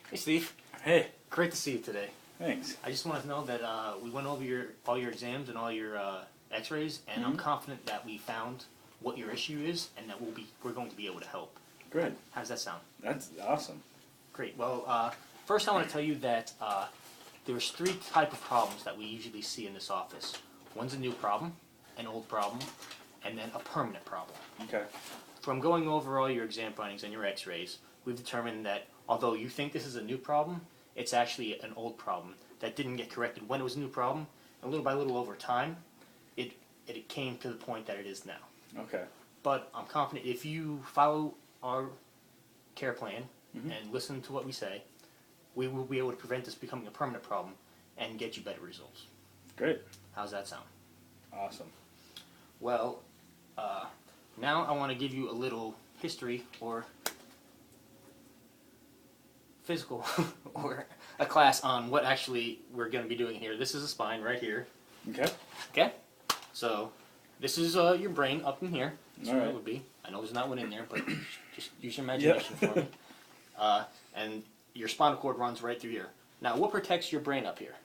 Hey Steve, Hey, great to see you today. thanks. I just wanted to know that we went over all your exams and all your X-rays, and I'm confident that we found what your issue is, and that we're going to be able to help. Great. How does that sound? That's awesome. Great. Well, first I want to tell you that there's three type of problems that we usually see in this office. One's a new problem, an old problem, and then a permanent problem. Okay. From going over all your exam findings and your X-rays, we've determined that although you think this is a new problem, it's actually an old problem that didn't get corrected when it was a new problem, and little by little over time, it came to the point that it is now. Okay. But I'm confident if you follow our care plan and listen to what we say, we will be able to prevent this becoming a permanent problem and get you better results. Great. How's that sound? Awesome. Well, now I want to give you a little history or physical or a class on what actually we're going to be doing here. This is a spine right here. Okay. Okay? So this is your brain up in here. That's All what right. it would be. I know there's not one in there, but just use your imagination for me. And your spinal cord runs right through here. Now, what protects your brain up here?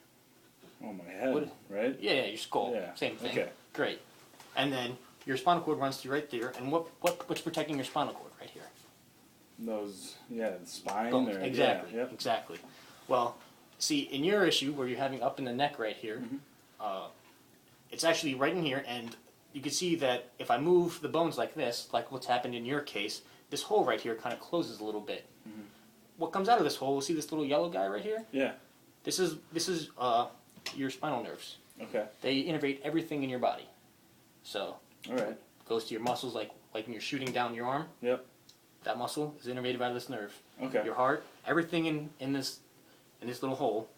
Oh, my head, What- right? Yeah, your skull. Yeah. Same thing. Okay. Great. And then your spinal cord runs through right there. And what's protecting your spinal cord right here? Those, the spine. Bones. Or, Exactly. Yeah, yep. Exactly. Well, see, in your issue where you're having up in the neck right here, it's actually right in here, and you can see that if I move the bones like this, like what's happened in your case, this hole right here kind of closes a little bit. What comes out of this hole? See this little yellow guy right here? Yeah. This is your spinal nerves. Okay. They integrate everything in your body. So All right. it goes to your muscles, like when you're shooting down your arm. Yep. That muscle is innervated by this nerve. Okay. Your heart, everything in this little hole,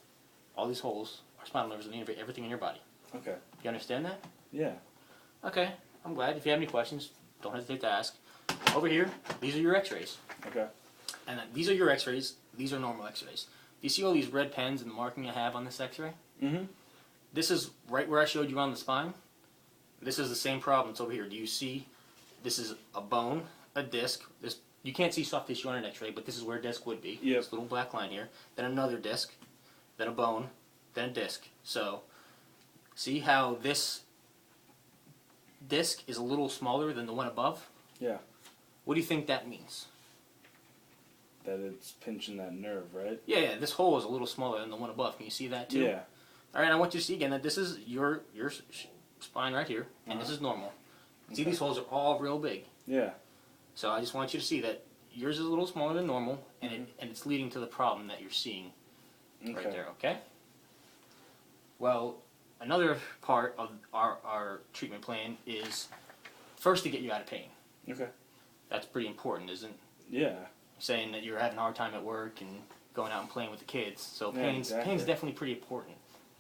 all these holes are spinal nerves that innervate everything in your body. Okay. You understand that? Yeah. Okay, I'm glad. If you have any questions, don't hesitate to ask. Over here, these are your X-rays, Okay. and these are your X-rays. These are normal X-rays. Do you see all these red pens and the marking I have on this X-ray? Mm-hmm. This is right where I showed you on the spine. This is the same problem. It's over here. Do you see? This is a bone, a disc. This you can't see soft tissue on an X-ray, but this is where a disc would be. Yep. This little black line here. Then another disc, then a bone, then a disc. So, see how this disc is a little smaller than the one above? Yeah. What do you think that means? That it's pinching that nerve, right? Yeah, this hole is a little smaller than the one above. Can you see that too? Yeah. All right, I want you to see again that this is your spine right here, and this is normal. See, Okay. these holes are all real big. Yeah. So I just want you to see that yours is a little smaller than normal, and it's leading to the problem that you're seeing right Okay. there. Okay. Well, another part of our treatment plan is first to get you out of pain. Okay. That's pretty important, isn't it? Yeah. Saying that you're having a hard time at work and going out and playing with the kids. So Yeah, pain's exactly. definitely pretty important.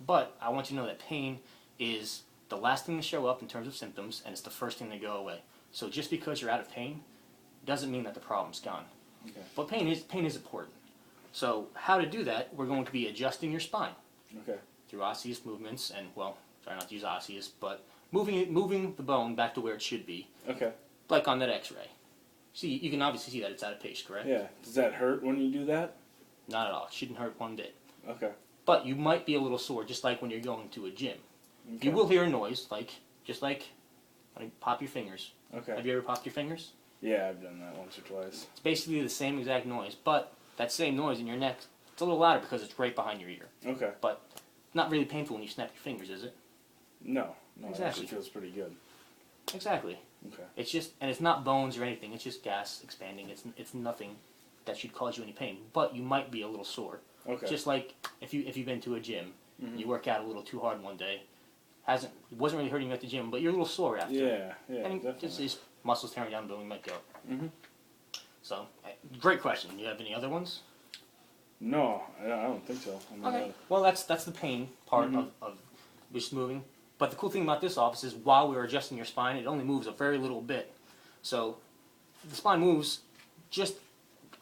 But I want you to know that pain is the last thing to show up in terms of symptoms, and it's the first thing to go away. So just because you're out of pain doesn't mean that the problem's gone. Okay. But pain is important. So how to do that, we're going to be adjusting your spine Okay. through osseous movements, and well, try not to use osseous, but moving the bone back to where it should be, Okay. like on that X-ray. See, you can obviously see that it's out of pace, correct? Yeah. Does that hurt when you do that? Not at all. It shouldn't hurt one bit. Okay. But you might be a little sore, just like when you're going to a gym. Okay. You will hear a noise, just like when you pop your fingers. Okay. Have you ever popped your fingers? Yeah, I've done that once or twice. It's basically the same exact noise, but that same noise in your neck, it's a little louder because it's right behind your ear. Okay. But not really painful when you snap your fingers, is it? No. No, Exactly. it actually feels pretty good. Exactly. Okay. It's just, and it's not bones or anything. It's just gas expanding. It's nothing that should cause you any pain. But you might be a little sore. Okay. Just like if you've been to a gym, Mhm. you work out a little too hard one day, wasn't really hurting you at the gym, but you're a little sore after. Yeah, yeah, And definitely. just muscles tearing down the bone might go. Mhm. So, great question. You have any other ones? No, I don't think so. I mean, Well, that's the pain part of just moving. But the cool thing about this office is while we're adjusting your spine, it only moves a very little bit. So the spine moves just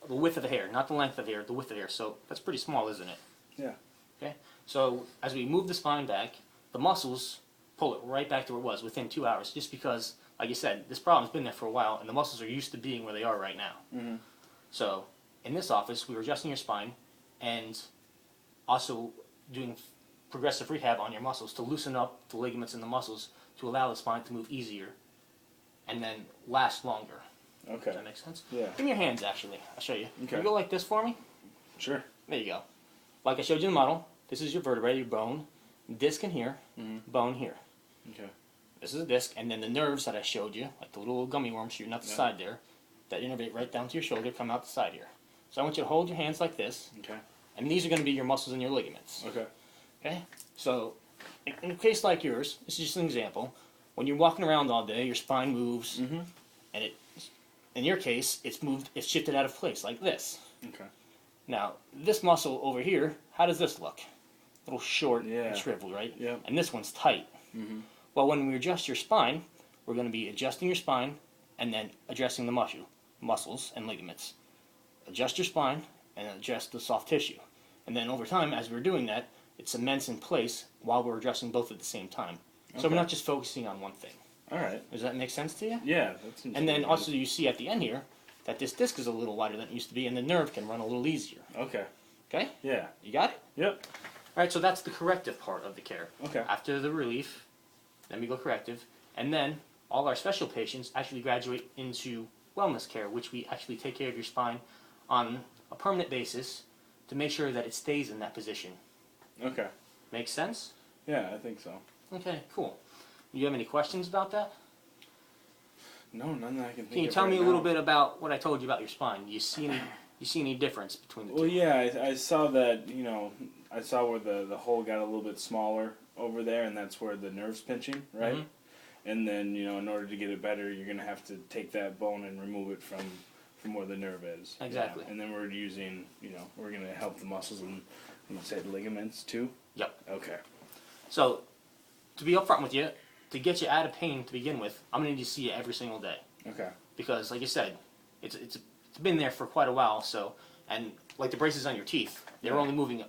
the width of the hair, not the length of the hair, the width of the hair. So that's pretty small, isn't it? Yeah. Okay. So as we move the spine back, the muscles pull it right back to where it was within 2 hours, just because, like you said, this problem's been there for a while, and the muscles are used to being where they are right now. Mhm. So in this office, we were adjusting your spine, and also doing progressive rehab on your muscles to loosen up the ligaments in the muscles to allow the spine to move easier and then last longer. Okay. Does that make sense? Yeah. Give me your hands, actually. I'll show you. Okay. Can you go like this for me? Sure. There you go. Like I showed you in the model, this is your vertebrae, your bone, disc in here, bone here. Okay. This is a disc, and then the nerves that I showed you, like the little gummy worms shooting out the side there, that innervate right down to your shoulder, come out the side here. So I want you to hold your hands like this, Okay. and these are going to be your muscles and your ligaments. Okay. Okay? So, in a case like yours, this is just an example. When you're walking around all day, your spine moves, and in your case, it's shifted out of place like this. Okay. Now, this muscle over here, how does this look? A little short Yeah. and shriveled, right? Yep. And this one's tight. Well, when we adjust your spine, we're going to be adjusting your spine and then addressing the muscles and ligaments. Adjust your spine and adjust the soft tissue. And then over time, as we're doing that, it cements in place while we're addressing both at the same time. So we're not just focusing on one thing. All right. Does that make sense to you? Yeah. That's. And then also you see at the end here that this disc is a little wider than it used to be and the nerve can run a little easier. Okay. Okay? Yeah. You got it? Yep. All right, so that's the corrective part of the care. Okay. After the relief, then we go corrective, and then all our special patients actually graduate into wellness care, which we actually take care of your spine on a permanent basis to make sure that it stays in that position. Okay. Make sense? Yeah, I think so. Okay, cool. You have any questions about that? No, none that I can think of. Can you tell me a right little now. bit about what I told you about your spine? Do you see any difference between the Well, two? yeah, I saw that. I saw where the hole got a little bit smaller over there, and that's where the nerve's pinching, right? Mhm. And then in order to get it better, you're gonna have to take that bone and remove it from where the nerve is. Exactly. Yeah. And then we're using, we're gonna help the muscles and you said ligaments too. Yep. Okay. So, to be upfront with you, to get you out of pain to begin with, I'm going to need to see you every single day. Okay. Because, like you said, it's been there for quite a while. So, and like the braces on your teeth, they're Yeah. only moving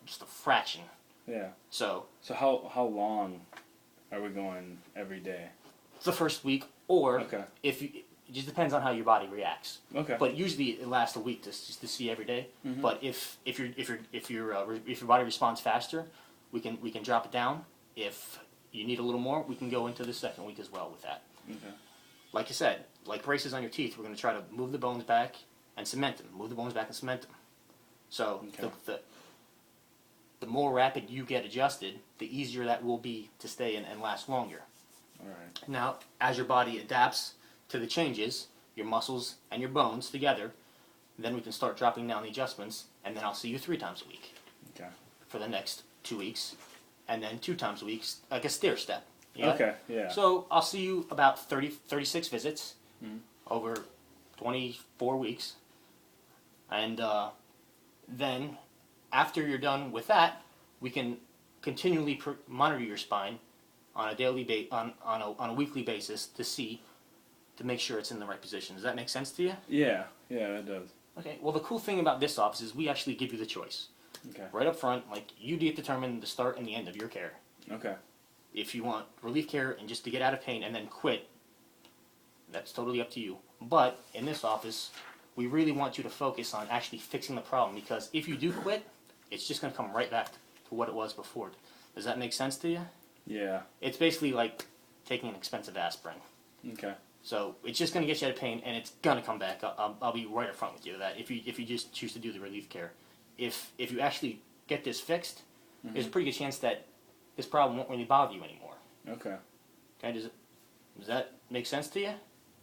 just a fraction. Yeah. So, So how long are we going every day? it's the first week, or Okay. it just depends on how your body reacts. Okay. But usually it lasts a week just to see every day. Mhm. But if your body responds faster, we can drop it down. If you need a little more, we can go into the second week as well with that. Okay. Like you said, like braces on your teeth, we're going to try to move the bones back and cement them. Move the bones back and cement them. So Okay. the more rapid you get adjusted, the easier that will be to stay in and last longer. All right. Now, as your body adapts to the changes, your muscles and your bones together, then we can start dropping down the adjustments, and then I'll see you 3 times a week Okay. for the next 2 weeks, and then 2 times a week, like a stair step. You got it? Okay. Yeah. So I'll see you about 36 visits over 24 weeks. And then after you're done with that, we can continually monitor your spine on a daily on a weekly basis to make sure it's in the right position. Does that make sense to you? Yeah. Yeah, it does. Okay. Well, the cool thing about this office is we actually give you the choice. Okay. Right up front, like you determine the start and the end of your care. Okay. If you want relief care and just to get out of pain and then quit, that's totally up to you. But in this office, we really want you to focus on actually fixing the problem, because if you do quit, it's just going to come right back to what it was before. Does that make sense to you? Yeah. It's basically like taking an expensive aspirin. Okay. So it's just going to get you out of pain, and it's going to come back. I'll be right up front with you that if you just choose to do the relief care, if you actually get this fixed, there's a pretty good chance that this problem won't really bother you anymore. Okay. Okay, does that make sense to you?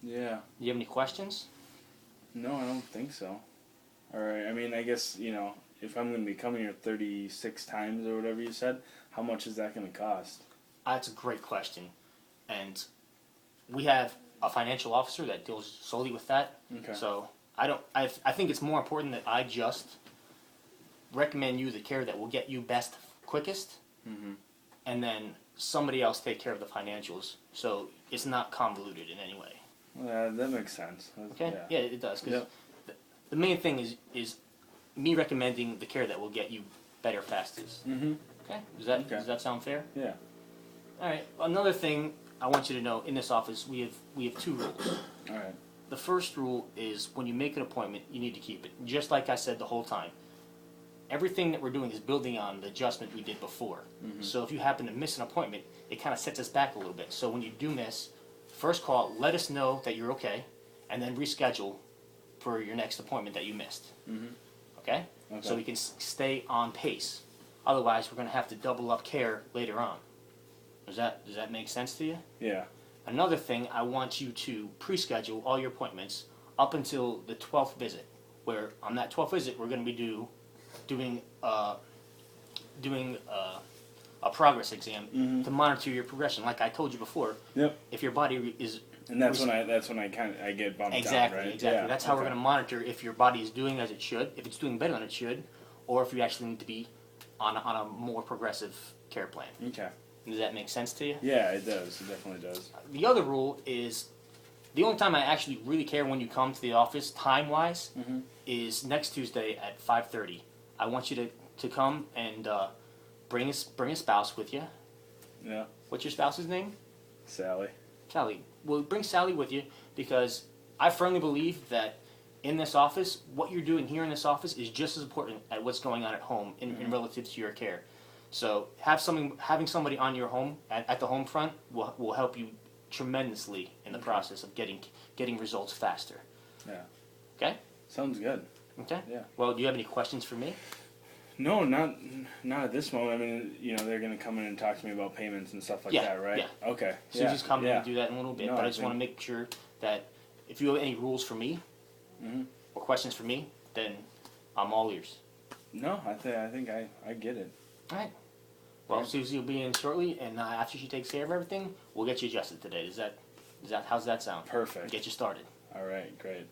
Yeah. Do you have any questions? No, I don't think so. All right. I mean, I guess, if I'm going to be coming here 36 times or whatever you said, how much is that going to cost? That's a great question. And we have a financial officer that deals solely with that. Okay. So I think it's more important that I just recommend you the care that will get you best quickest, and then somebody else take care of the financials. So it's not convoluted in any way. That makes sense. Okay? Yeah, it does. 'Cause Yep. the main thing is me recommending the care that will get you better fastest. Mm-hmm. Okay? Okay. Does that sound fair? Yeah. All right. Another thing I want you to know, in this office, we have 2 rules. All right. The first rule is when you make an appointment, you need to keep it. Just like I said the whole time. everything that we're doing is building on the adjustment we did before. So if you happen to miss an appointment, it kind of sets us back a little bit. So when you do miss, first call, let us know that you're okay, and then reschedule for your next appointment that you missed. Okay? So we can stay on pace. Otherwise, we're going to have to double up care later on. Does that make sense to you? Yeah. Another thing, I want you to pre-schedule all your appointments up until the 12th visit, where on that 12th visit, we're going to be doing a progress exam to monitor your progression. Like I told you before, Yep. if your body is And that's when I get bumped exactly out, right? exactly. Yeah. That's how we're going to monitor if your body is doing as it should, if it's doing better than it should, or if you actually need to be on a more progressive care plan. Okay. Does that make sense to you? Yeah, it does. It definitely does. The other rule is the only time I actually really care when you come to the office, time-wise, is next Tuesday at 5:30. I want you to come and bring a spouse with you. Yeah. What's your spouse's name? Sally. Sally. Well, bring Sally with you because I firmly believe that in this office, what you're doing here in this office is just as important as what's going on at home in relative to your care. So having somebody on your home at the home front will help you tremendously in the process of getting results faster. Yeah. Okay? Sounds good. Okay? Yeah. Well, do you have any questions for me? No, not at this moment. I mean, they're gonna come in and talk to me about payments and stuff like Yeah, that, right? yeah. Okay. Susie's coming yeah. and do that in a little bit, No, but I I just want to think- make sure that if you have any rules for me or questions for me, then I'm all ears. No, I think I get it. All right. Well, Yeah. Susie will be in shortly, and after she takes care of everything, we'll get you adjusted today. How's that sound? Perfect. Get you started. All right, great.